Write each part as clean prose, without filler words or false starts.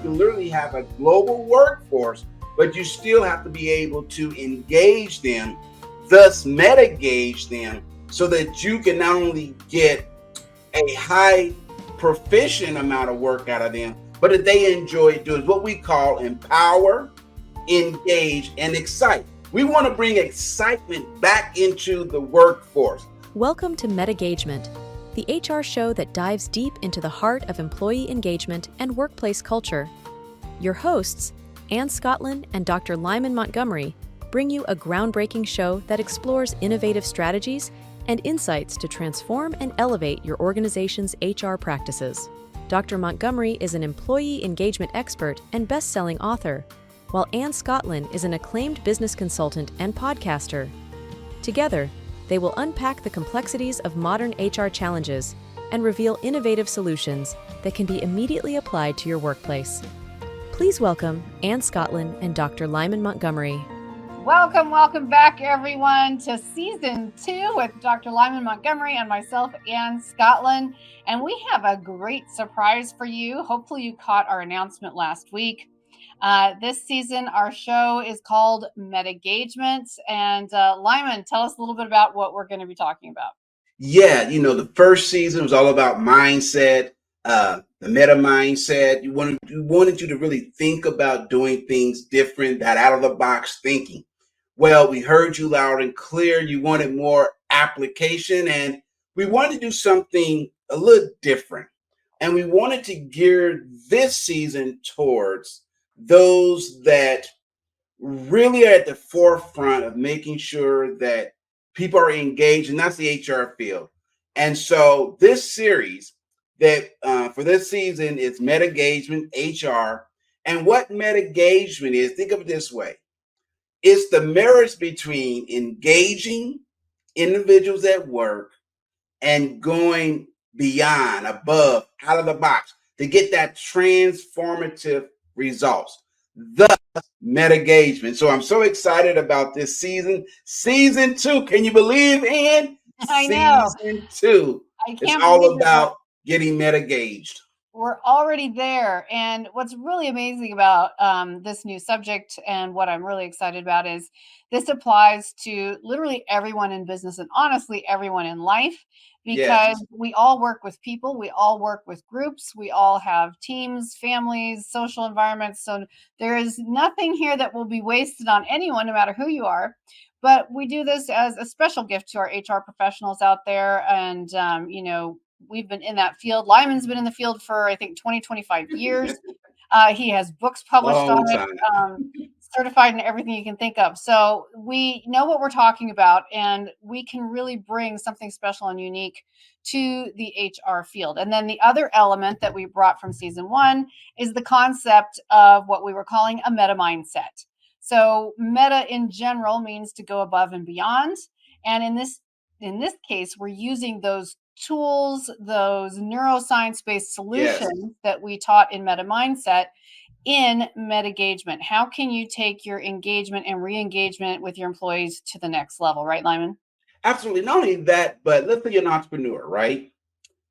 can literally have a global workforce, but you still have to be able to engage them, thus meta-gauge them, so that you can not only get a high proficient amount of work out of them, but that they enjoy doing what we call empower, engage, and excite. We want to bring excitement back into the workforce. Welcome to MetaGagement, the HR show that dives deep into the heart of employee engagement and workplace culture. Your hosts, Ann Scottlin and Dr. Lyman Montgomery, bring you a groundbreaking show that explores innovative strategies and insights to transform and elevate your organization's HR practices. Dr. Montgomery is an employee engagement expert and best-selling author, while Ann Scottlin is an acclaimed business consultant and podcaster. Together, they will unpack the complexities of modern HR challenges and reveal innovative solutions that can be immediately applied to your workplace. Please welcome Ann Scottlin and Dr. Lyman Montgomery. Welcome back, everyone, to Season 2 with Dr. Lyman Montgomery and myself, Ann Scottlin. And we have a great surprise for you. Hopefully you caught our announcement last week. This season, our show is called MetaGagement. And Lyman, tell us a little bit about what we're going to be talking about. Yeah, the first season was all about mindset, the meta mindset. We wanted you to really think about doing things different, that out of the box thinking. Well, we heard you loud and clear. You wanted more application, and we wanted to do something a little different. And we wanted to gear this season towards those that really are at the forefront of making sure that people are engaged, and that's the HR field. And so this series that for this season is MetaGagement-HR. And what MetaGagement is, think of it this way. It's the marriage between engaging individuals at work and going beyond, above, out of the box to get that transformative results. Thus, MetaGagement. So I'm so excited about this season. Season 2. Can you believe, Ann? I know. Season 2. It's all about getting meta-gauged. We're already there. And what's really amazing about this new subject and what I'm really excited about is this applies to literally everyone in business and honestly everyone in life, because we all work with people, we all work with groups, we all have teams, families, social environments. So there is nothing here that will be wasted on anyone, no matter who you are. But we do this as a special gift to our HR professionals out there. And, we've been in that field. Lyman's been in the field for, I think, 25 years. He has books published on it, certified in everything you can think of. So we know what we're talking about, and we can really bring something special and unique to the HR field. And then the other element that we brought from Season 1 is the concept of what we were calling a meta mindset. So meta in general means to go above and beyond. And in this case, we're using those tools, those neuroscience-based solutions that we taught in meta mindset in MetaGagement. How can you take your engagement and re-engagement with your employees to the next level, right, Lyman? Absolutely. Not only that, but let's say you're an entrepreneur, right?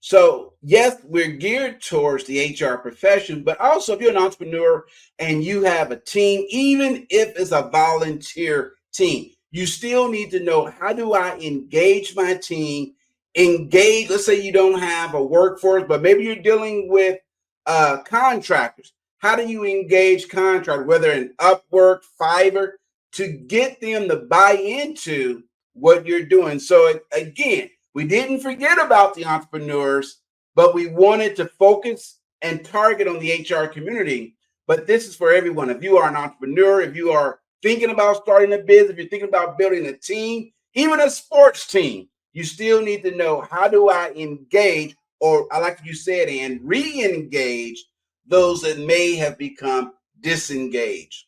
So yes, we're geared towards the HR profession, but also if you're an entrepreneur and you have a team, even if it's a volunteer team, you still need to know, how do I engage my team? Engage, let's say you don't have a workforce, but maybe you're dealing with contractors. How do you engage contractors, whether in Upwork, Fiverr, to get them to buy into what you're doing? So again, we didn't forget about the entrepreneurs, but we wanted to focus and target on the HR community. But this is for everyone. If you are an entrepreneur, if you are thinking about starting a business, if you're thinking about building a team, even a sports team, you still need to know, how do I engage, or I like you said, and re-engage those that may have become disengaged.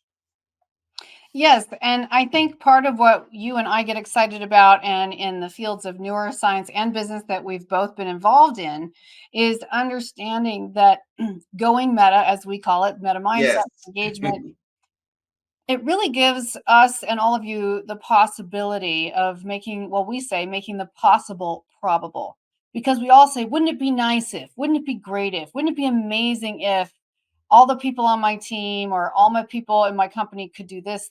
Yes, and I think part of what you and I get excited about, and in the fields of neuroscience and business that we've both been involved in, is understanding that going meta, as we call it, meta mindset, engagement, it really gives us and all of you the possibility of making the possible probable. Because we all say, wouldn't it be nice if, wouldn't it be great if, wouldn't it be amazing if, all the people on my team or all my people in my company could do this.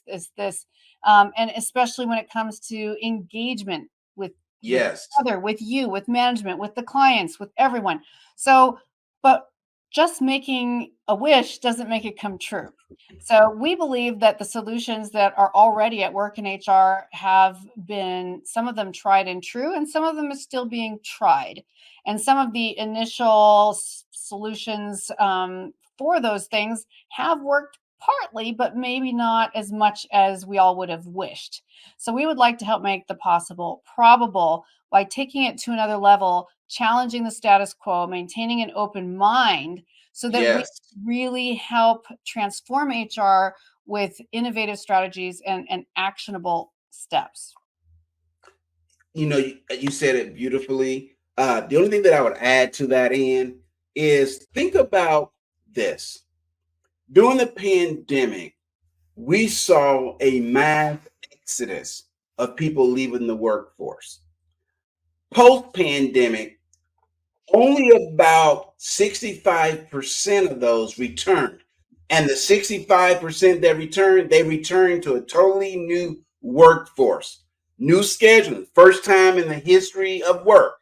And especially when it comes to engagement with each Yes. other, with you, with management, with the clients, with everyone. So, but just making a wish doesn't make it come true. So we believe that the solutions that are already at work in HR have been, some of them tried and true, and some of them is still being tried. And some of the initial solutions for those things have worked partly, but maybe not as much as we all would have wished. So we would like to help make the possible probable by taking it to another level, challenging the status quo, maintaining an open mind so that we Yes. really help transform HR with innovative strategies and actionable steps. You said it beautifully. The only thing that I would add to that end is think about this. During the pandemic, we saw a mass exodus of people leaving the workforce. Post pandemic, only about 65% of those returned. And the 65% that returned, they returned to a totally new workforce, new scheduling, first time in the history of work.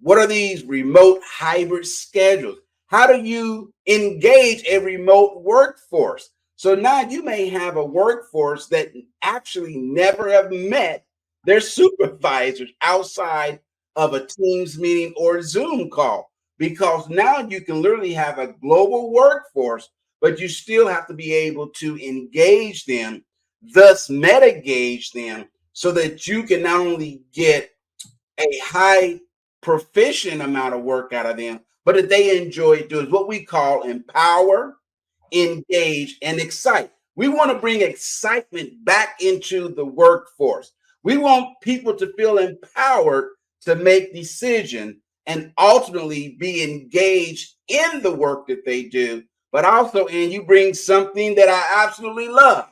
What are these remote hybrid schedules? How do you engage a remote workforce? So now you may have a workforce that actually never have met their supervisors outside of a Teams meeting or Zoom call, because now you can literally have a global workforce, but you still have to be able to engage them, thus meta-gauge them, so that you can not only get a high proficient amount of work out of them, but that they enjoy doing what we call empower, engage, and excite. We want to bring excitement back into the workforce. We want people to feel empowered to make decisions and ultimately be engaged in the work that they do. But also, and you bring something that I absolutely love,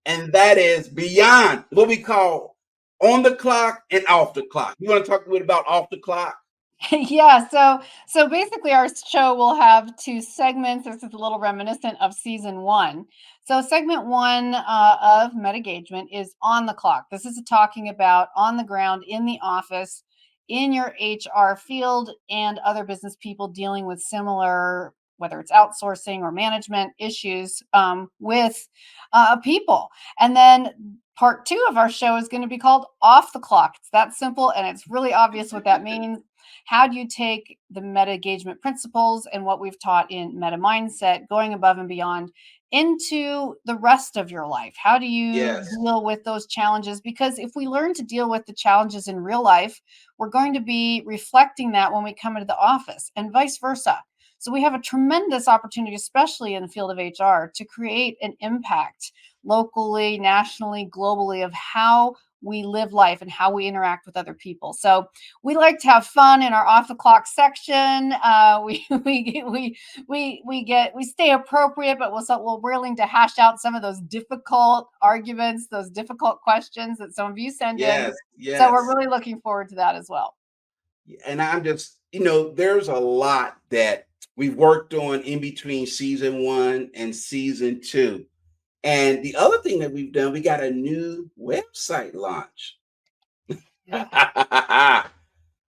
and that is beyond what we call on the clock and off the clock. You want to talk a bit about off the clock? Yeah, so basically our show will have two segments. This is a little reminiscent of season one. So segment one of metagagement is on the clock. This is talking about on the ground in the office, in your HR field, and other business people dealing with similar, whether it's outsourcing or management issues with people. And then part two of our show is going to be called off the clock. It's that simple, and it's really obvious what that means. How do you take the meta engagement principles and what we've taught in meta mindset, going above and beyond, into the rest of your life? How do you Yes. deal with those challenges? Because if we learn to deal with the challenges in real life, we're going to be reflecting that when we come into the office and vice versa. So we have a tremendous opportunity, especially in the field of HR, to create an impact locally, nationally, globally, of how we live life and how we interact with other people. So we like to have fun in our off the clock section. We stay appropriate, but we're willing to hash out some of those difficult arguments, those difficult questions that some of you send in. Yes. So we're Yes. really looking forward to that as well. And I'm just, there's a lot that we've worked on in between season one and season two. And the other thing that we've done, we got a new website launch. Yeah.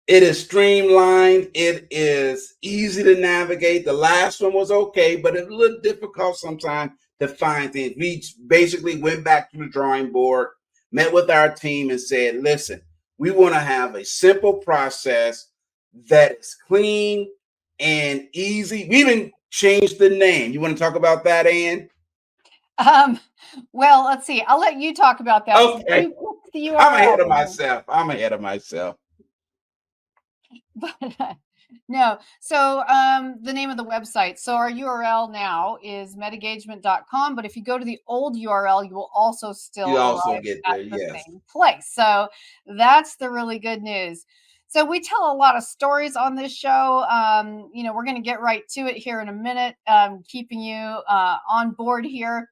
It is streamlined. It is easy to navigate. The last one was okay, but it's a little difficult sometimes to find things. We basically went back to the drawing board, met with our team, and said, listen, we want to have a simple process that is clean and easy. We even changed the name. You want to talk about that, Ann? Um, well, let's see. I'll let you talk about that since Okay. you picked the I'm ahead of URL. myself. I'm ahead of myself. But no. So the name of the website. So our URL now is metagagement.com. But if you go to the old URL, you will also You still also arrive get at there. the Yes. same place. So that's the really good news. So we tell a lot of stories on this show. We're going to get right to it here in a minute, keeping you on board here.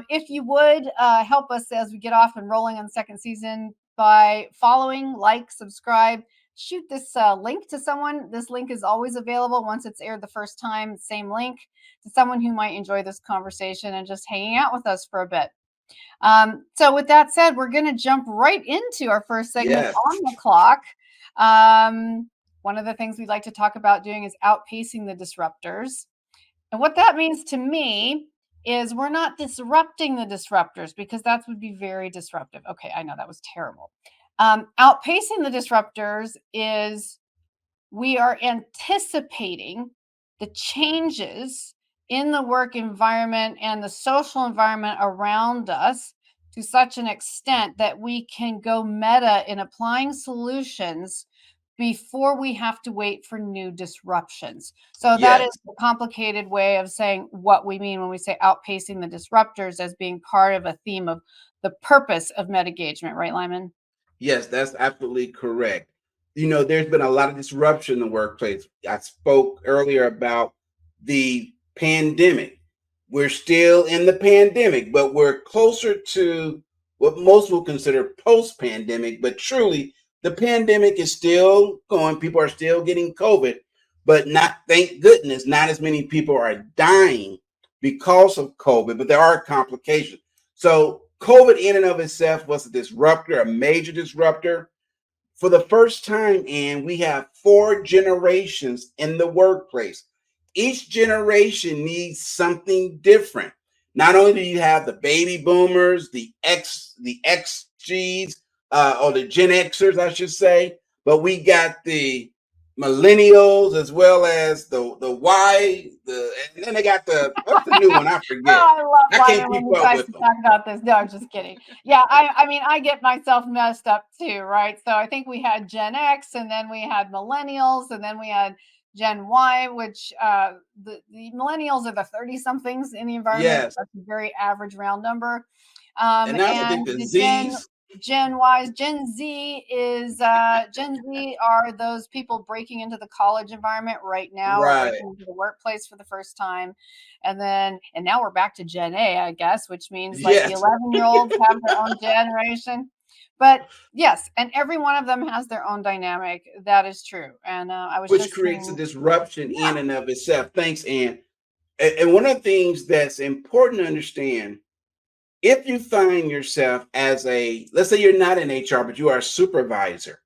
If you would help us as we get off and rolling on the second season by following, like, subscribe, shoot this link to someone. This link is always available once it's aired the first time, same link to someone who might enjoy this conversation and just hanging out with us for a bit. So with that said, we're going to jump right into our first segment Yes. on the clock. One of the things we like to talk about doing is outpacing the disruptors. And what that means to me is we're not disrupting the disruptors, because that would be very disruptive. Okay, I know that was terrible. Outpacing the disruptors is we are anticipating the changes in the work environment and the social environment around us to such an extent that we can go meta in applying solutions before we have to wait for new disruptions. So that is Yes. a complicated way of saying what we mean when we say outpacing the disruptors as being part of a theme of the purpose of MetaGagement, right, Lyman? Yes, that's absolutely correct. There's been a lot of disruption in the workplace. I spoke earlier about the pandemic. We're still in the pandemic, but we're closer to what most will consider post pandemic. But truly, the pandemic is still going. People are still getting COVID, but not, thank goodness, not as many people are dying because of COVID, but there are complications. So COVID in and of itself was a disruptor, a major disruptor. For the first time, and we have 4 generations in the workplace. Each generation needs something different. Not only do you have the baby boomers, the XGs, or the Gen Xers, I should say, but we got the millennials as well as the Y, and then they got the, what's the new one? I forget. Oh, I love I can't Lyman keep when he up tries with to them. talk about this. No, I'm just kidding. Yeah, I mean, I get myself messed up too, right? So I think we had Gen X, and then we had millennials, and then we had Gen Y, which the millennials are the 30 somethings in the environment. Yes, That's a very average round number. and I also think And the the Z's. Gen Y's, Gen Z is Gen Z are those people breaking into the college environment right now, or Right. breaking into the workplace for the first time. And now we're back to Gen A, I guess, which means like the Yes. 11-year-olds have their own generation. But yes, and every one of them has their own dynamic. That is true. And I was Which just creates a saying, disruption in yeah, and of itself. Thanks, Ann. And one of the things that's important to understand, if you find yourself as let's say you're not in HR, but you are a supervisor,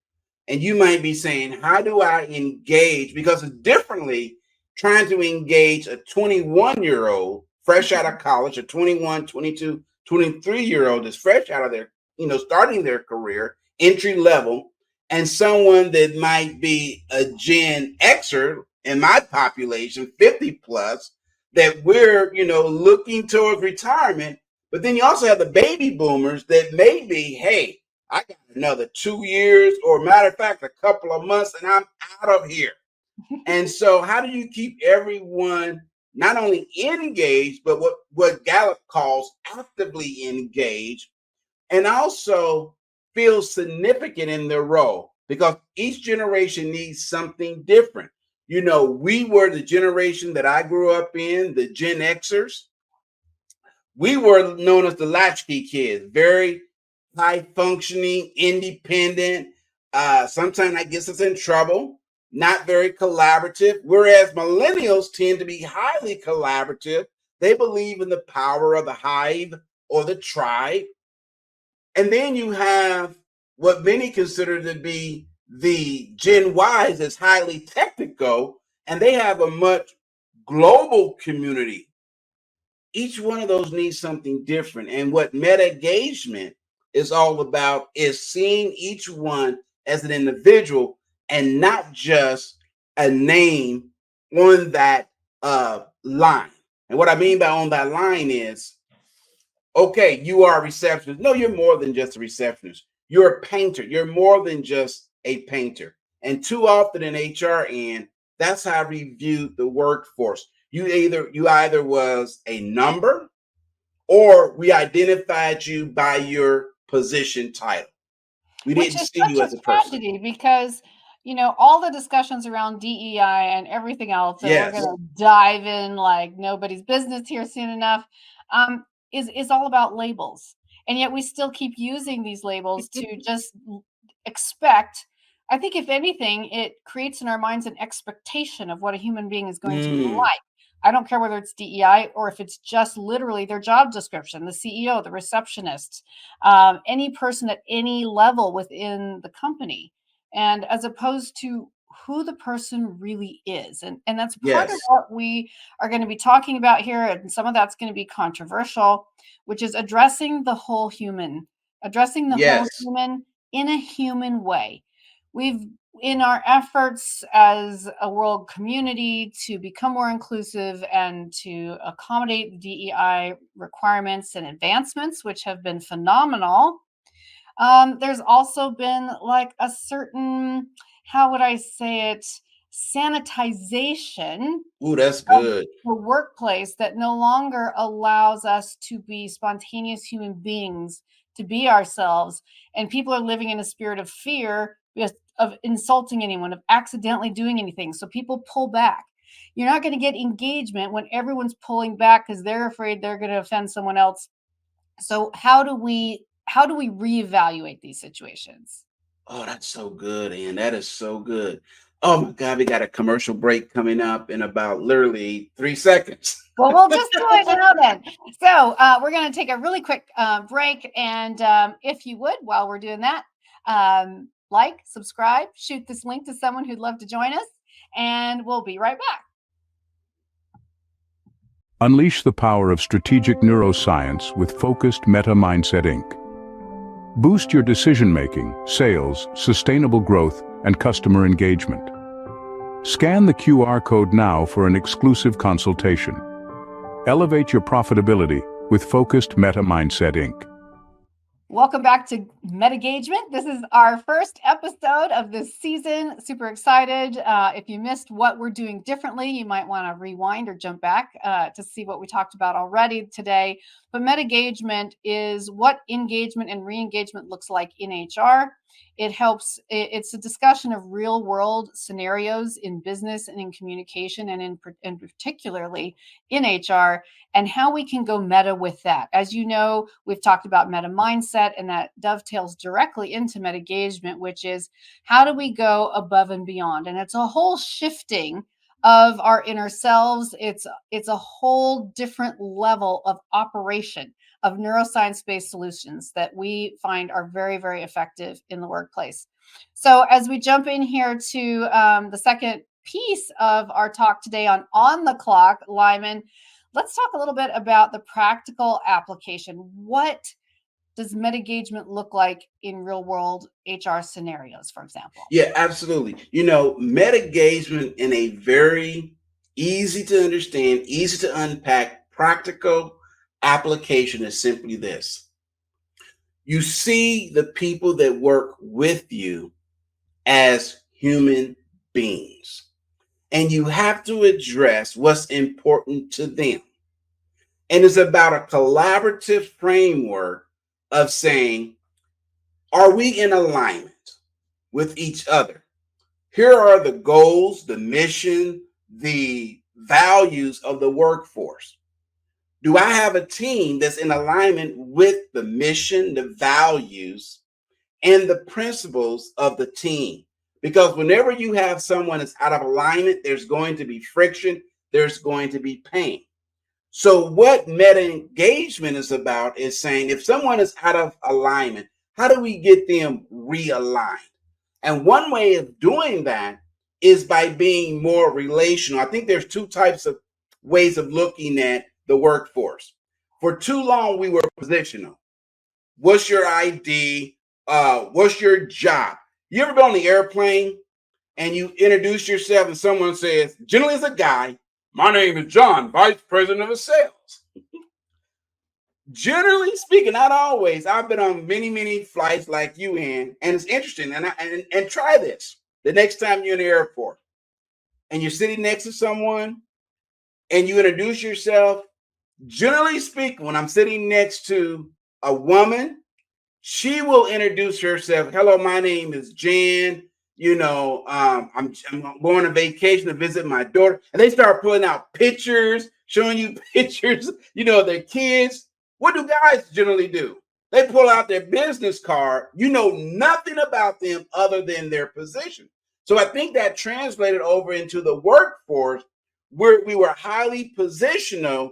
and you might be saying, how do I engage? Because it's differently trying to engage a 21-year-old fresh out of college, a 21, 22, 23-year-old that's fresh out of their, starting their career, entry level, and someone that might be a Gen Xer in my population, 50 plus, that we're, looking towards retirement. But then you also have the baby boomers that may be, hey, I got another 2 years, or matter of fact, a couple of months, and I'm out of here. And so, how do you keep everyone not only engaged, but what Gallup calls actively engaged, and also feel significant in their role? Because each generation needs something different. We were the generation that I grew up in, the Gen Xers. We were known as the latchkey kids, very high functioning, independent. Sometimes that gets us in trouble, not very collaborative. Whereas millennials tend to be highly collaborative. They believe in the power of the hive or the tribe. And then you have what many consider to be the Gen Ys as highly technical, and they have a much global community. Each one of those needs something different. And what meta-engagement is all about is seeing each one as an individual and not just a name on that line. And what I mean by on that line is, okay, you are a receptionist. No, you're more than just a receptionist. You're a painter. You're more than just a painter. And too often in HR, and that's how we view the workforce. You either was a number, or we identified you by your position title. We which didn't is see such you a as a person. tragedy because all the discussions around DEI and everything else, and we're going Yes. to dive in like nobody's business here soon enough, is all about labels, and yet we still keep using these labels to just expect I think if anything, it creates in our minds an expectation of what a human being is going to be Mm, like. I don't care whether it's DEI or if it's just literally their job description, the CEO, the receptionist, any person at any level within the company, and as opposed to who the person really is. And that's part of yes, what we are going to be talking about here. And some of that's going to be controversial, which is addressing the whole yes, human in a human way. We've, in our efforts as a world community to become more inclusive and to accommodate the DEI requirements and advancements, which have been phenomenal, there's also been like a certain, how would I say it, sanitization ooh, that's of good. the workplace that no longer allows us to be spontaneous human beings, to be ourselves. And people are living in a spirit of fear of insulting anyone, of accidentally doing anything. So people pull back. You're not going to get engagement when everyone's pulling back because they're afraid they're going to offend someone else. So how do we reevaluate these situations? Oh, that's so good, and that is so good. Oh my God, we got a commercial break coming up in about literally 3 seconds. Well, we'll just do it now then. So we're going to take a really quick break. And if you would, while we're doing that, like, subscribe, shoot this link to someone who'd love to join us, and we'll be right back. Unleash the power of strategic neuroscience with focused Meta Mindset Inc. Boost your decision-making, sales, sustainable growth, and customer engagement. Scan the QR code now for an exclusive consultation. Elevate your profitability with focused Meta Mindset Inc. Welcome back to MetaGagement. This is our first episode of this season. Super excited. If you missed what we're doing differently, you might want to rewind or jump back to see what we talked about already today. But MetaGagement is what engagement and re-engagement looks like in HR. It's a discussion of real world scenarios in business and in communication and particularly in HR, and how we can go meta with that. As you know, we've talked about meta mindset, and that dovetails directly into MetaGagement, which is how do we go above and beyond? And it's a whole shifting of our inner selves. It's a whole different level of operation of neuroscience-based solutions that we find are very, very effective in the workplace. So as we jump in here to the second piece of our talk today on the clock, Lyman, let's talk a little bit about the practical application. What does MetaGagement look like in real world HR scenarios, for example? Yeah, absolutely. Meta engagement in a very easy to understand, easy to unpack, practical application is simply this. You see the people that work with you as human beings, and you have to address what's important to them. And it's about a collaborative framework of saying, are we in alignment with each other? Here are the goals, the mission, the values of the workforce. Do I have a team that's in alignment with the mission, the values, and the principles of the team? Because whenever you have someone that's out of alignment, there's going to be friction, there's going to be pain. So what meta engagement is about is saying, if someone is out of alignment, how do we get them realigned? And one way of doing that is by being more relational. I think there's two types of ways of looking at the workforce. For too long, we were positional. What's your ID? What's your job? You ever been on the airplane and you introduce yourself and someone says, generally it's a guy, my name is John, Vice President of Sales. Generally speaking, not always. I've been on many, many flights like you and it's interesting. And try this the next time you're in the airport and you're sitting next to someone and you introduce yourself. Generally speaking, when I'm sitting next to a woman, she will introduce herself. Hello, my name is Jan. I'm going on vacation to visit my daughter. And they start pulling out pictures, showing you pictures, their kids. What do guys generally do? They pull out their business card. You know nothing about them other than their position. So I think that translated over into the workforce where we were highly positional.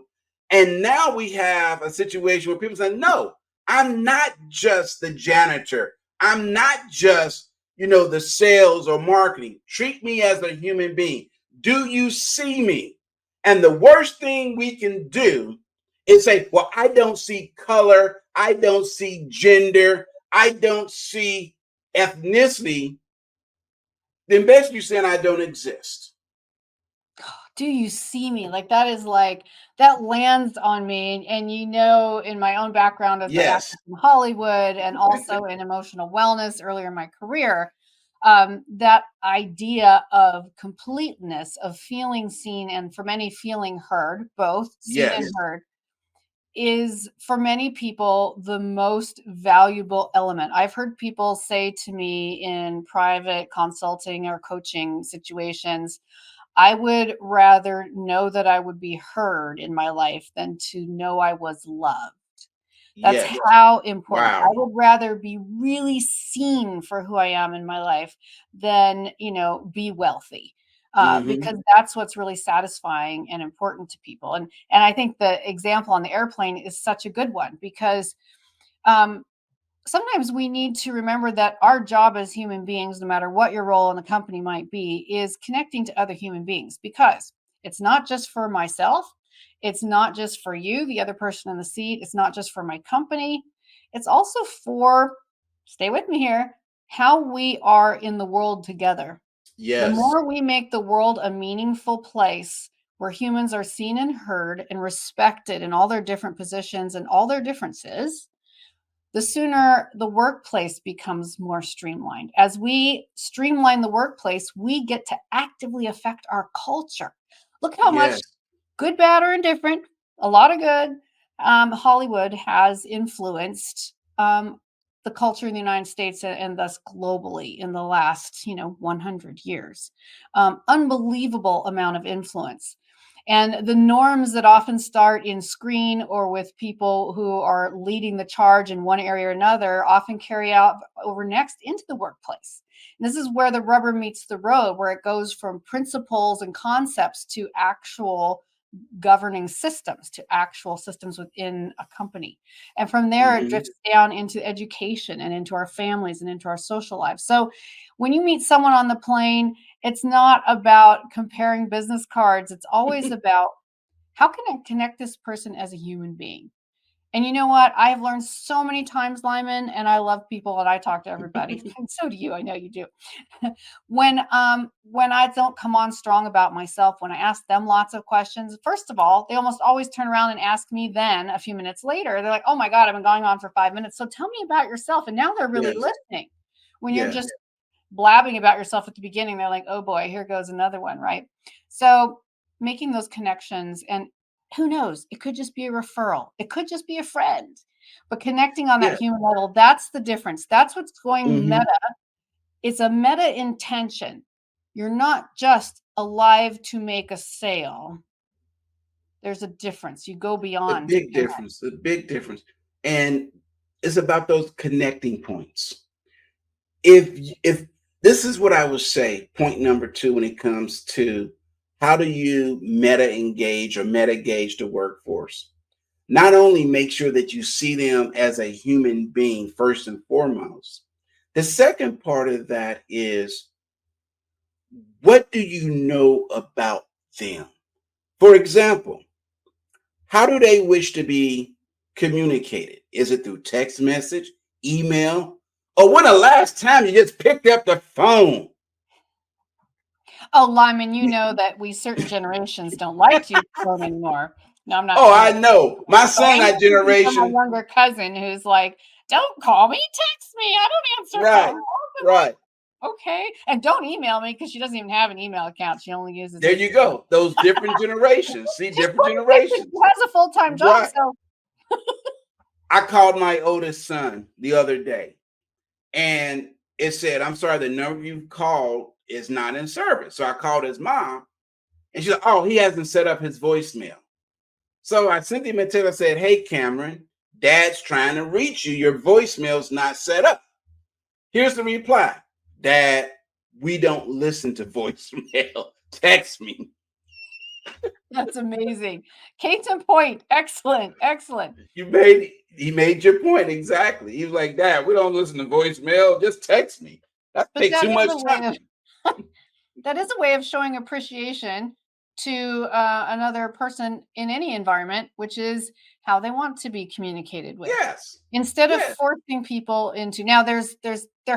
And now we have a situation where people say, no, I'm not just the janitor. I'm not just, the sales or marketing. Treat me as a human being. Do you see me? And the worst thing we can do is say, well, I don't see color. I don't see gender. I don't see ethnicity. Then basically you're saying I don't exist. Do you see me? Like that is like that lands on me. And in my own background as an Yes. actress in Hollywood and also in emotional wellness earlier in my career, that idea of completeness, of feeling seen, and for many feeling heard, both seen and Yes. heard, is for many people the most valuable element. I've heard people say to me in private consulting or coaching situations, I would rather know that I would be heard in my life than to know I was loved. That's Yes. how important. I Wow. would rather be really seen for who I am in my life than, be wealthy. Mm-hmm. Because that's what's really satisfying and important to people. And I think the example on the airplane is such a good one because um, sometimes we need to remember that our job as human beings, no matter what your role in the company might be, is connecting to other human beings because it's not just for myself. It's not just for you, the other person in the seat. It's not just for my company. It's also for, stay with me here, how we are in the world together. The Yes. more we make the world a meaningful place where humans are seen and heard and respected in all their different positions and all their differences, the sooner the workplace becomes more streamlined. As we streamline the workplace, we get to actively affect our culture. Look how much, Yes. good, bad, or indifferent, a lot of good, Hollywood has influenced the culture in the United States and thus globally in the last, 100 years. Unbelievable amount of influence. And the norms that often start in screen or with people who are leading the charge in one area or another often carry out over next into the workplace. And this is where the rubber meets the road, where it goes from principles and concepts to actual governing systems, to actual systems within a company. And from there, it Mm-hmm. drifts down into education and into our families and into our social lives. So when you meet someone on the plane, it's not about comparing business cards. It's always about how can I connect this person as a human being? And you know what? I've learned so many times, Lyman, and I love people and I talk to everybody. And so do you. I know you do. When I don't come on strong about myself, when I ask them lots of questions, first of all, they almost always turn around and ask me then a few minutes later. They're like, oh my God, I've been going on for 5 minutes. So tell me about yourself. And now they're really Yes. listening. When you're Yes. just blabbing about yourself at the beginning, they're like, oh boy, here goes another one, right? So making those connections, and who knows, it could just be a referral, it could just be a friend, but connecting on that Yeah. human level, that's the difference. That's what's going Mm-hmm. meta. It's a meta intention. You're not just alive to make a sale. There's a difference. You go A beyond to big connect. difference. A big difference. And it's about those connecting points. If this is what I would say, point number two when it comes to how do you meta engage or meta gauge the workforce? Not only make sure that you see them as a human being first and foremost. The second part of that is, what do you know about them? For example, how do they wish to be communicated? Is it through text message, email, or when the last time you just picked up the phone? Oh, Lyman, you know that we certain generations don't like to use the phone anymore. No, I'm not, Oh, I know. My so son, anger that isn't from my generation. younger cousin who's like, "Don't call me, text me. I don't answer Right, phones." I'm right. like, okay, and don't email me because she doesn't even have an email account. She only uses There it. you go. Those different generations. See, She's different 26 and she generations. has a full time job. Right. So, I called my oldest son the other day and it said, I'm sorry, the number you called is not in service. So I called his mom and she's like, oh, he hasn't set up his voicemail. So I sent him a text. I said, hey, Cameron, Dad's trying to reach you. Your voicemail's not set up. Here's the reply. Dad, we don't listen to voicemail. Text me. That's amazing. Case in point. Excellent. Excellent. He made your point exactly. He was like, Dad, we don't listen to voicemail. Just text me. That But takes that too is much a way time. of that is a way of showing appreciation to another person in any environment, which is how they want to be communicated with. Yes. Instead of Yes. forcing people into now, there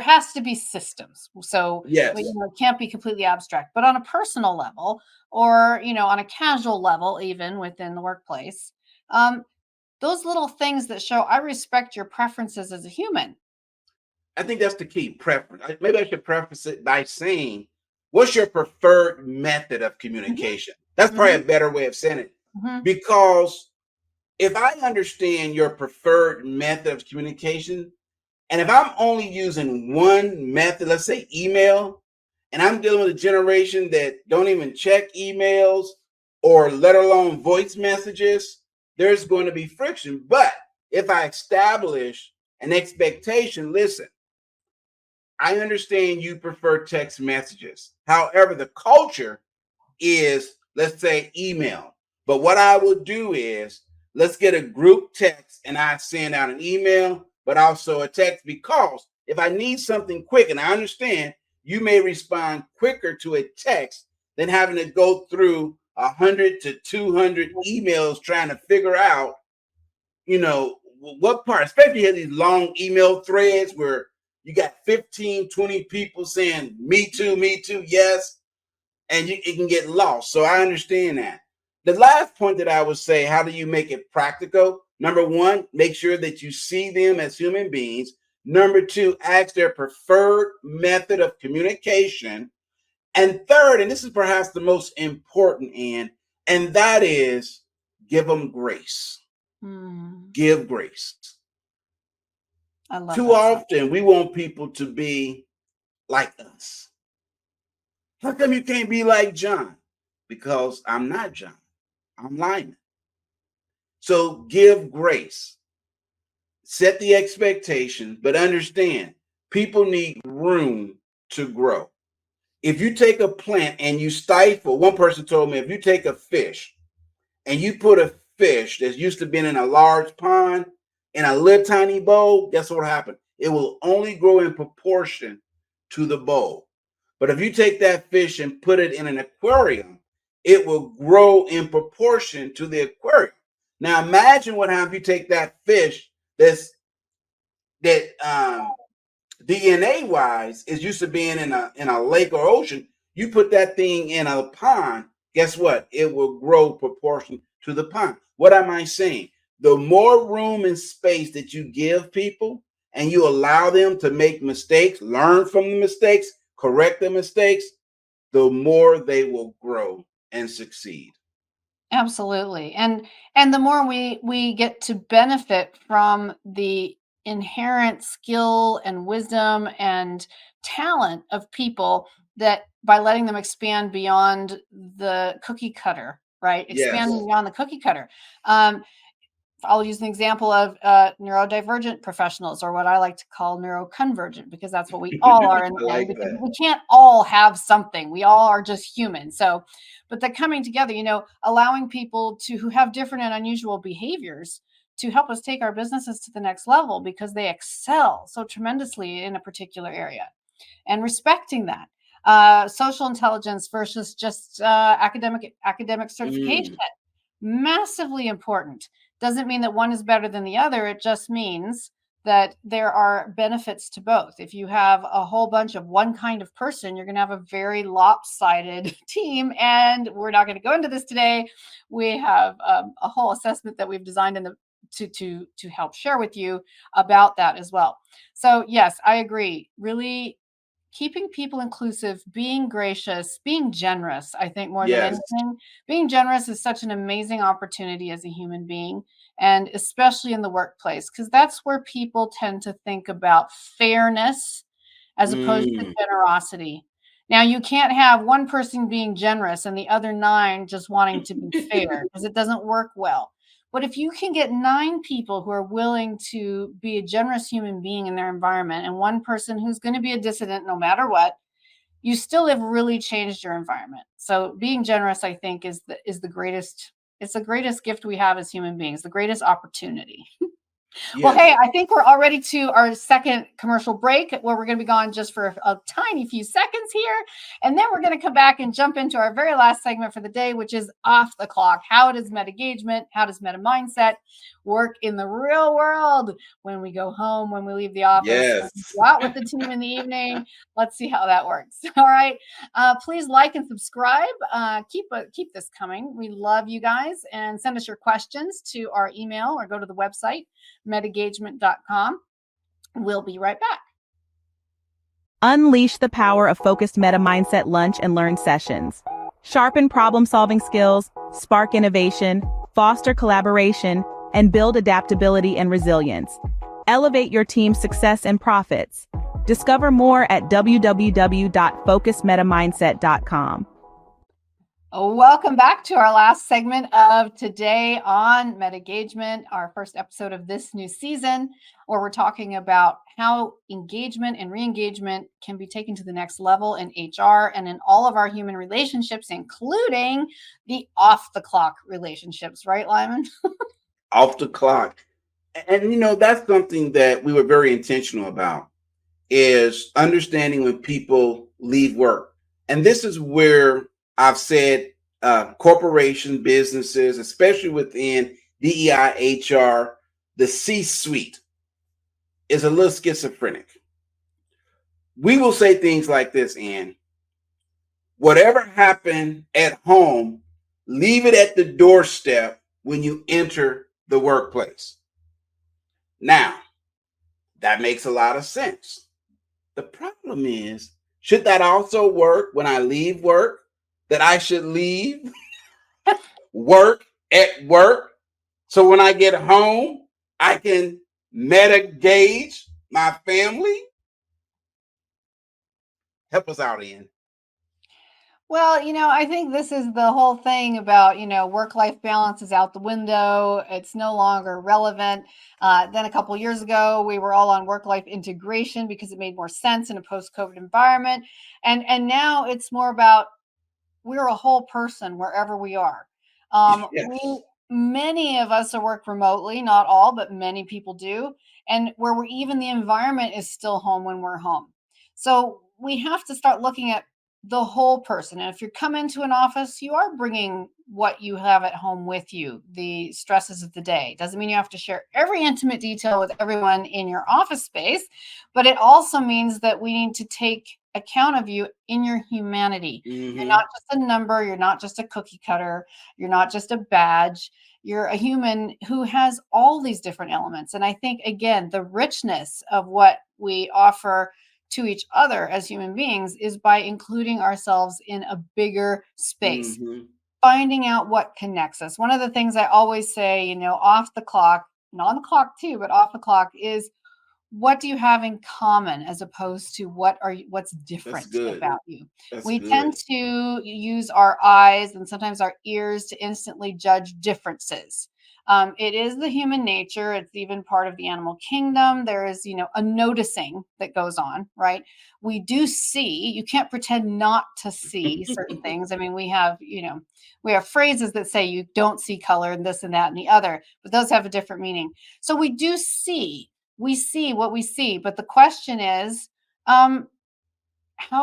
has to be systems, so Yes. it can't be completely abstract. But on a personal level, or on a casual level, even within the workplace, um, those little things that show I respect your preferences as a human. I think that's the key preference. Maybe I should preface it by saying, what's your preferred method of Hmm. communication? That's probably a Hmm. better way of saying it. Hmm. Because if I understand your preferred method of communication, and if I'm only using one method, let's say email, and I'm dealing with a generation that don't even check emails or let alone voice messages, there's going to be friction. But if I establish an expectation, listen, I understand you prefer text messages. However, the culture is, let's say, email. But what I will do is, let's get a group text and I send out an email, but also a text, because if I need something quick, and I understand you may respond quicker to a text than having to go through 100 to 200 emails trying to figure out, what part, especially you have these long email threads where you got 15, 20 people saying, me too, yes, and it can get lost. So I understand that. The last point that I would say, how do you make it practical? Number one, make sure that you see them as human beings. Number two, ask their preferred method of communication. And third, and this is perhaps the most important, and that is give them grace. Mm, Give grace. I love Too that so often, we want people to be like us. How come you can't be like John? Because I'm not John. I'm Lyman. So give grace, set the expectation, but understand people need room to grow. If you take a plant and you stifle, one person told me, if you take a fish and you put a fish that's used to being in a large pond in a little tiny bowl, guess what will happen? It will only grow in proportion to the bowl. But if you take that fish and put it in an aquarium, it will grow in proportion to the aquarium. Now imagine what happens if you take that fish that DNA wise is used to being in a lake or ocean. You put that thing in a pond, guess what? It will grow proportion to the pond. What am I saying? The more room and space that you give people and you allow them to make mistakes, learn from the mistakes, correct the mistakes, the more they will grow and succeed. absolutely. And the more we get to benefit from the inherent skill and wisdom and talent of people, that by letting them expand beyond the cookie cutter, right? Yes. Expanding beyond the cookie cutter. Um, I'll use an example of neurodivergent professionals, or what I like to call neuroconvergent, because that's what we all are in I the end. like Because that. we can't all have something. We all are just human. So, but the coming together, allowing people who have different and unusual behaviors to help us take our businesses to the next level because they excel so tremendously in a particular area, and respecting that. Social intelligence versus just academic certification, Mm, massively important. Doesn't mean that one is better than the other. It just means that there are benefits to both. If you have a whole bunch of one kind of person, you're going to have a very lopsided team. And we're not going to go into this today. We have a whole assessment that we've designed in the to help share with you about that as well. So yes, I agree. Really keeping people inclusive, being gracious, being generous, I think more than yes. anything. Being generous is such an amazing opportunity as a human being, and especially in the workplace, because that's where people tend to think about fairness as opposed to Mm, generosity. Now, you can't have one person being generous and the other nine just wanting to be fair, because it doesn't work well. But if you can get 9 people who are willing to be a generous human being in their environment and one person who's going to be a dissident no matter what, you still have really changed your environment. So being generous, I think, is the greatest. It's the greatest gift we have as human beings, the greatest opportunity. Well, Yes. hey, I think we're already to our second commercial break where we're going to be gone just for a tiny few seconds here. And then we're going to come back and jump into our very last segment for the day, which is off the clock. How does MetaGagement, how does Meta Mindset work in the real world when we go home, when we leave the office, when we Yes. go out with the team in the evening? Let's see how that works. All right. Please like and subscribe. Keep this coming. We love you guys, and send us your questions to our email or go to the website, metagagement.com. We'll be right back. Unleash the power of focused meta mindset lunch and learn sessions. Sharpen problem-solving skills, spark innovation, foster collaboration, and build adaptability and resilience. Elevate your team's success and profits. Discover more at www.focusedmetamindset.com. Welcome back to our last segment of today on MetaGagement, our first episode of this new season, where we're talking about how engagement and re-engagement can be taken to the next level in HR and in all of our human relationships, including the off-the-clock relationships, right, Lyman? Off the clock. And that's something that we were very intentional about, is understanding when people leave work. And this is where I've said corporation businesses, especially within DEI, HR, the C-suite is a little schizophrenic. We will say things like this, Ann. Whatever happened at home, leave it at the doorstep when you enter the workplace. Now, that makes a lot of sense. The problem is, should that also work when I leave work? That I should leave work at work, so when I get home, I can meta-gage my family? Help us out, Ian. Well, I think this is the whole thing about, work-life balance is out the window. It's no longer relevant. Then a couple years ago, we were all on work-life integration because it made more sense in a post-COVID environment. And now it's more about we're a whole person wherever we are. Yes. Many of us work remotely, not all, but many people do. And where we're even the environment is still home when we're home. So we have to start looking at the whole person. And if you come into an office, you are bringing what you have at home with you, the stresses of the day. Doesn't mean you have to share every intimate detail with everyone in your office space, but it also means that we need to take account of you in your humanity. You're not just a number, you're not just a cookie cutter, you're not just a badge. You're a human who has all these different elements. And I think, again, the richness of what we offer to each other as human beings is by including ourselves in a bigger space, finding out what connects us. One of the things I always say, off the clock, not on the clock too, but off the clock, is what do you have in common as opposed to what's different about you? We tend to use our eyes and sometimes our ears to instantly judge differences. It is the human nature. It's even part of the animal kingdom. There is, a noticing that goes on, right? We do see, you can't pretend not to see certain things. I mean, we have phrases that say you don't see color and this and that and the other, but those have a different meaning. So we do see. We see what we see, but the question is, how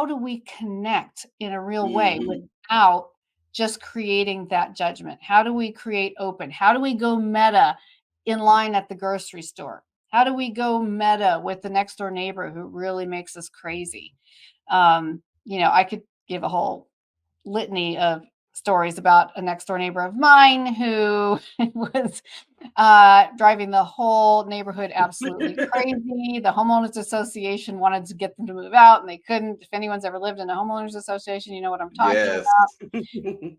do we connect in a real way without just creating that judgment? How do we create open? How do we go meta in line at the grocery store? How do we go meta with the next door neighbor who really makes us crazy? I could give a whole litany of stories about a next door neighbor of mine who was driving the whole neighborhood absolutely crazy. The homeowners association wanted to get them to move out and they couldn't. If anyone's ever lived in a homeowners association, you know what I'm talking about.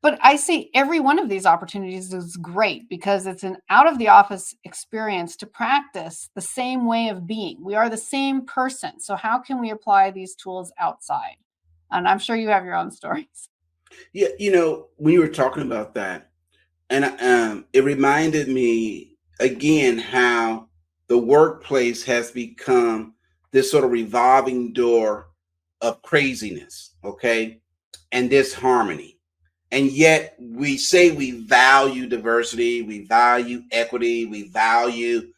But I see every one of these opportunities is great because it's an out of the office experience to practice the same way of being. We are the same person. So how can we apply these tools outside? And I'm sure you have your own stories. Yeah, when you were talking about that, And it reminded me again how the workplace has become this sort of revolving door of craziness, okay, and disharmony. And yet we say we value diversity, we value equity, we value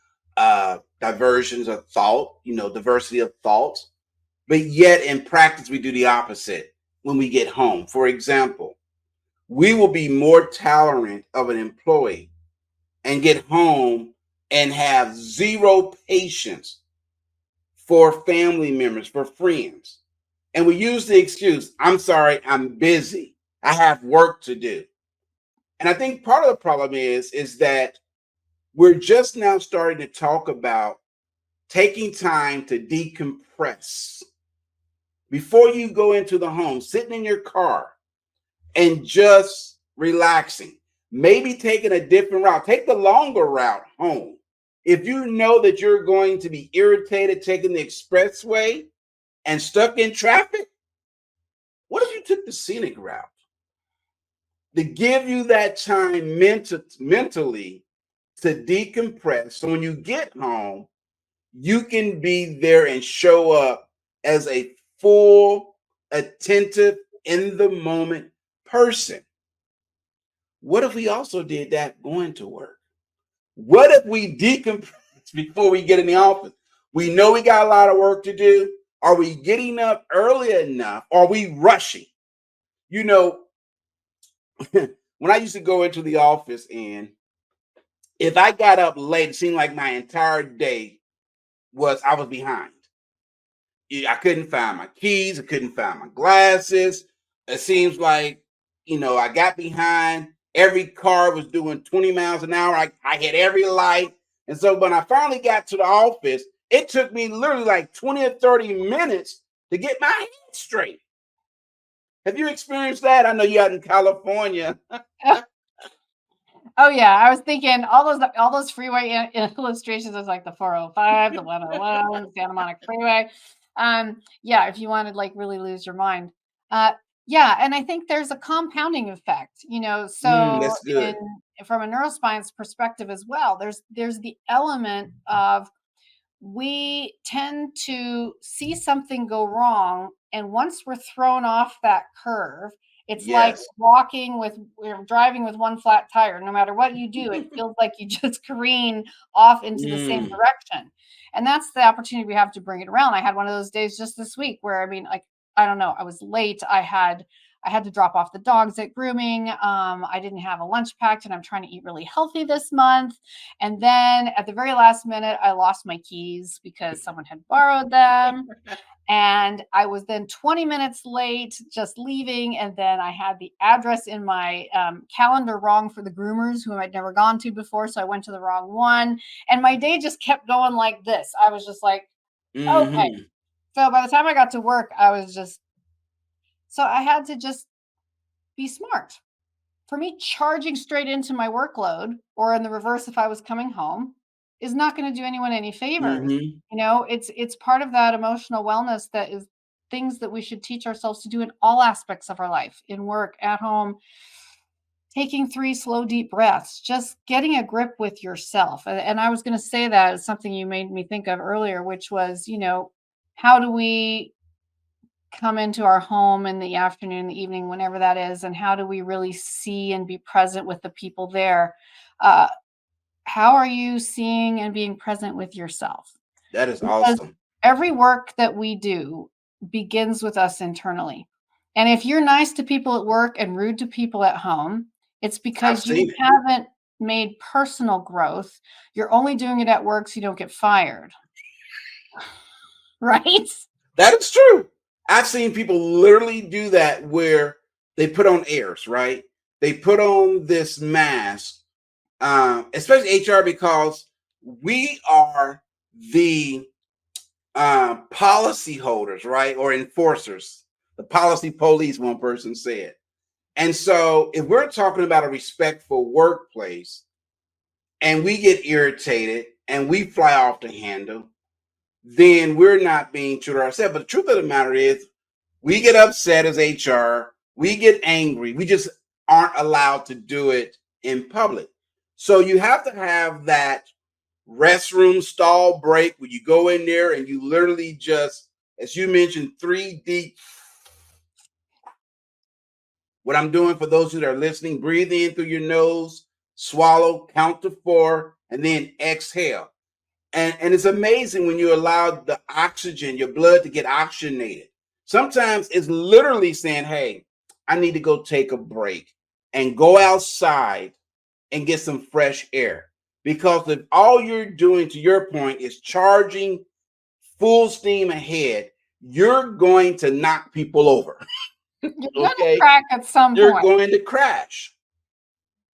diversions of thought, diversity of thoughts. But yet in practice, we do the opposite when we get home. For example, we will be more tolerant of an employee and get home and have zero patience for family members, for friends. And we use the excuse, I'm sorry, I'm busy. I have work to do. And I think part of the problem is that we're just now starting to talk about taking time to decompress before you go into the home, sitting in your car and just relaxing, maybe taking a different route, take the longer route home. If you know that you're going to be irritated taking the expressway and stuck in traffic, what if you took the scenic route to give you that time mentally to decompress? So when you get home, you can be there and show up as a full, attentive, in the moment person. What if we also did that going to work? What if we decompress before we get in the office? We know we got a lot of work to do. Are we getting up early enough? Are we rushing? You know, when I used to go into the office, and if I got up late, it seemed like my entire day I was behind. I couldn't find my keys. I couldn't find my glasses. It seems like, I got behind. Every car was doing 20 miles an hour. I hit every light. And so when I finally got to the office, it took me literally like 20 or 30 minutes to get my head straight. Have you experienced that? I know you're out in California. Oh yeah, I was thinking all those freeway illustrations is like the 405, the 101, the Santa Monica Freeway. Yeah, if you want to like really lose your mind. Uh, yeah, and I think there's a compounding effect, so That's good. from a neuroscience perspective as well, there's the element of we tend to see something go wrong, and once we're thrown off that curve, it's like Yes. we're driving with one flat tire. No matter what you do, it feels like you just careen off into the same Mm, direction. And that's the opportunity we have to bring it around. I had one of those days just this week where, I mean, like, I don't know, I was late. I had to drop off the dogs at grooming. I didn't have a lunch packed, and I'm trying to eat really healthy this month. And then at the very last minute, I lost my keys because someone had borrowed them. And I was then 20 minutes late just leaving. And then I had the address in my calendar wrong for the groomers who I'd never gone to before. So I went to the wrong one. And my day just kept going like this. I was just like, okay. hmm So by the time I got to work, so I had to just be smart. For me, charging straight into my workload, or in the reverse, if I was coming home, is not going to do anyone any favors. hmm It's part of that emotional wellness that is things that we should teach ourselves to do in all aspects of our life, in work, at home, taking 3 slow, deep breaths, just getting a grip with yourself. And I was going to say that as something you made me think of earlier, which was, how do we come into our home in the afternoon, the evening, whenever that is, and how do we really see and be present with the people there? Uh, how are you seeing and being present with yourself? That is Because awesome. every work that we do begins with us internally. And if you're nice to people at work and rude to people at home, it's I've because you seen it. haven't made personal growth. You're only doing it at work so you don't get fired. Right? That is true. I've seen people literally do that where they put on airs, right? They put on this mask, especially HR, because we are the policy holders, right? Or enforcers, the policy police, one person said. And so if we're talking about a respectful workplace and we get irritated and we fly off the handle, then we're not being true to ourselves. But the truth of the matter is, we get upset as HR, we get angry, we just aren't allowed to do it in public. So you have to have that restroom stall break where you go in there and you literally just, as you mentioned, 3 deep. What I'm doing for those who are listening, breathe in through your nose, swallow, count to 4, and then exhale. And it's amazing when you allow the oxygen, your blood to get oxygenated. Sometimes it's literally saying, hey, I need to go take a break and go outside and get some fresh air. Because if all you're doing, to your point, is charging full steam ahead, you're going to knock people over. You're going to Okay? crack at some You're point. going to crash.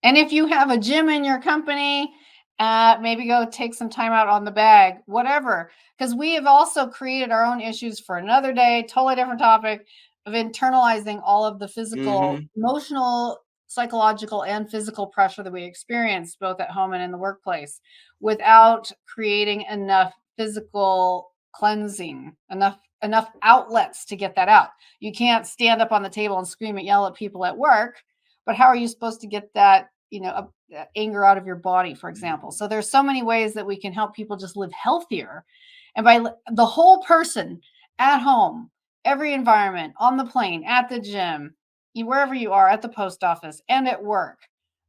And if you have a gym in your company, maybe go take some time out on the bag, whatever. Because we have also created our own issues for another day, totally different topic, of internalizing all of the physical, emotional, psychological, and physical pressure that we experience both at home and in the workplace without creating enough physical cleansing, enough outlets to get that out. You can't stand up on the table and scream and yell at people at work, but how are you supposed to get that, anger out of your body, for example? So there's so many ways that we can help people just live healthier. And by the whole person at home, every environment, on the plane, at the gym, wherever you are, at the post office and at work,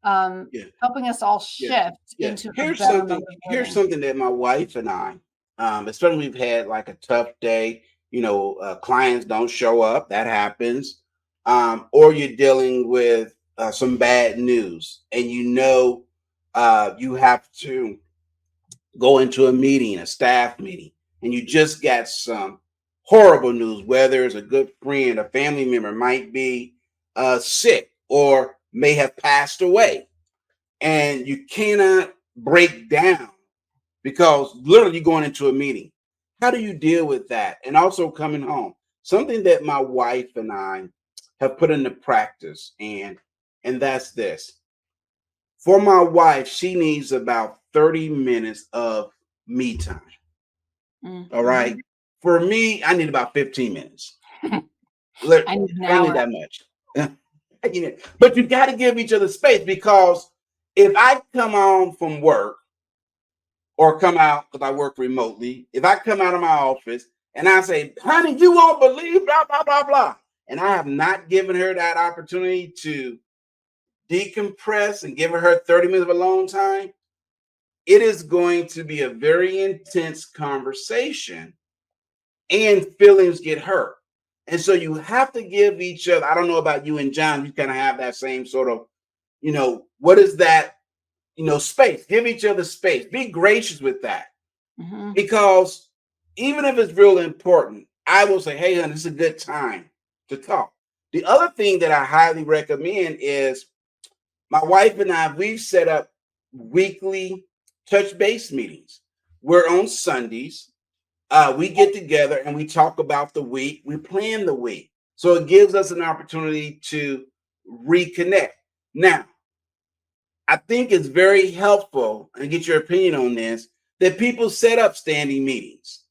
helping us all shift into a better mode of living. Here's something that my wife and I, especially we've had like a tough day, clients don't show up, that happens, or you're dealing with some bad news, and you have to go into a meeting, a staff meeting, and you just got some horrible news, whether it's a good friend, a family member might be sick or may have passed away, and you cannot break down because literally you're going into a meeting. How do you deal with that? And also coming home, something that my wife and I have put into practice, and that's this. For my wife, she needs about 30 minutes of me time. Mm-hmm. All right. For me, I need about 15 minutes. I need only that much. But you got to give each other space, because if I come on from work or come out, because I work remotely, if I come out of my office and I say, honey, you won't believe blah, blah, blah, blah, and I have not given her that opportunity to decompress and give her 30 minutes of alone time, it is going to be a very intense conversation and feelings get hurt. And so you have to give each other, I don't know about you and John, you kind of have that same sort of, what is that, space. Give each other space. Be gracious with that. Mm-hmm. Because even if it's real important, I will say, hey, honey, this is a good time to talk. The other thing that I highly recommend is my wife and I, we've set up weekly touch base meetings. We're on Sundays. We get together and we talk about the week. We plan the week. So it gives us an opportunity to reconnect. Now, I think it's very helpful, and get your opinion on this, that people set up standing meetings,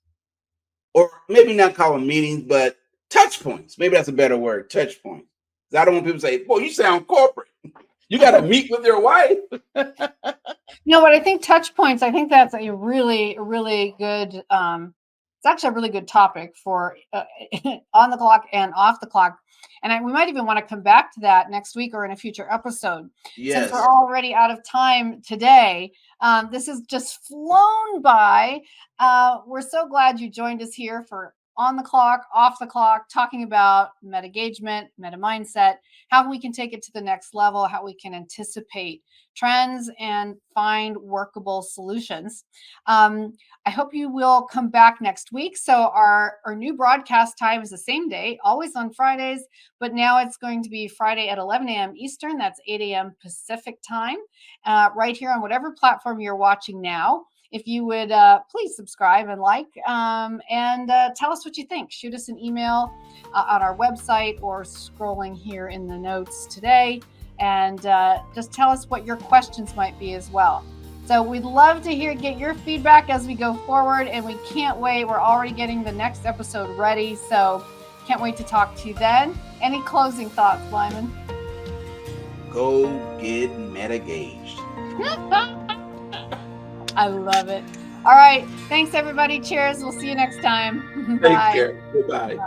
or maybe not call them meetings, but touch points. Maybe that's a better word, touch points. I don't want people to say, boy, you sound corporate. You got to meet with your wife. No, but I think touch points, I think that's a really, really good, it's actually a really good topic for on the clock and off the clock. And we might even want to come back to that next week or in a future episode. Yes. Since we're already out of time today, this has just flown by. We're so glad you joined us here for On the Clock, Off the Clock, talking about meta-gagement, meta-mindset, how we can take it to the next level, how we can anticipate trends and find workable solutions. I hope you will come back next week. So our new broadcast time is the same day, always on Fridays, but now it's going to be Friday at 11 a.m. Eastern. That's 8 a.m. Pacific time, right here on whatever platform you're watching now. If you would please subscribe and like, and tell us what you think. Shoot us an email on our website or scrolling here in the notes today. And just tell us what your questions might be as well. So we'd love to get your feedback as we go forward, and we can't wait. We're already getting the next episode ready, so can't wait to talk to you then. Any closing thoughts, Lyman? go get MetaGaged. I love it. All right. Thanks, everybody. Cheers. We'll see you next time. Take Bye. care. Goodbye.